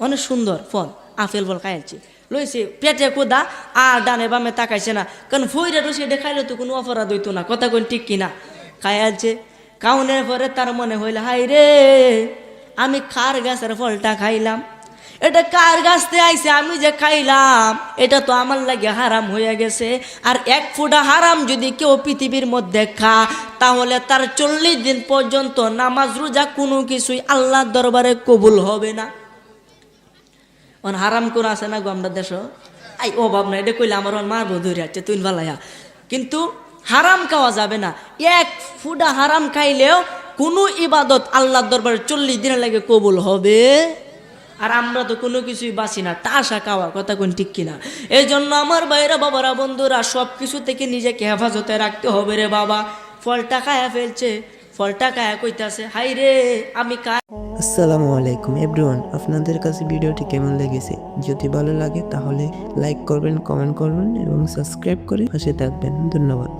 অনেক সুন্দর ফল আপেল ফল খাইছে লইছে পেটে কোদা আর ডানে বামে তাকাইছে না, কারণ ফইরা রসি এটা খাইলে তো কোনো অপরাধ হইতো না, কথা কোন ঠিক কিনা। খাইছে কাউনের পরে তার মনে হইল হাই রে আমি কার গাছের ফলটা খাইলাম, এটা কার গাছতে আইছে আমি যে খাইলাম, এটা তো আমার লাগে হারাম হয়ে গেছে। আর এক ফুটা হারাম যদি কেউ পৃথিবীর মধ্যে খা তাহলে তার 40 দিন পর্যন্ত নামাজ রোজা কোনো কিছুই আল্লাহর দরবারে কবুল হবে না। হারাম করে আছে না গো আমরা দেশ আই অভাব না, এটা কইলে আমার মারবো ধরে আছে তুই ভালাইয়া, কিন্তু হারাম খাওয়া যাবে না। এক ফুটা হারাম খাইলেও কোনো ইবাদত আল্লাহর দরবারে 40 দিনের লাগে কবুল হবে। আর আমরা তো কোনো কিছুই বাঁচি না, টাসা খাওয়া, কথা কোন ঠিক কিনা। এই জন্য আমার ভাইরা বাবারা বন্ধুরা সব কিছু থেকে নিজেকে হেফাজতে রাখতে হবে রে বাবা। ফলটা খায়া ফেলছে, ফলটা খায়া কইতাছে হাই রে আমি আসসালামু আলাইকুম এভরিওয়ান, আপনাদের কাছে ভিডিওটি কেমন লেগেছে? যদি ভালো লাগে তাহলে লাইক করবেন, কমেন্ট করবেন এবং সাবস্ক্রাইব করে পাশে থাকবেন। ধন্যবাদ।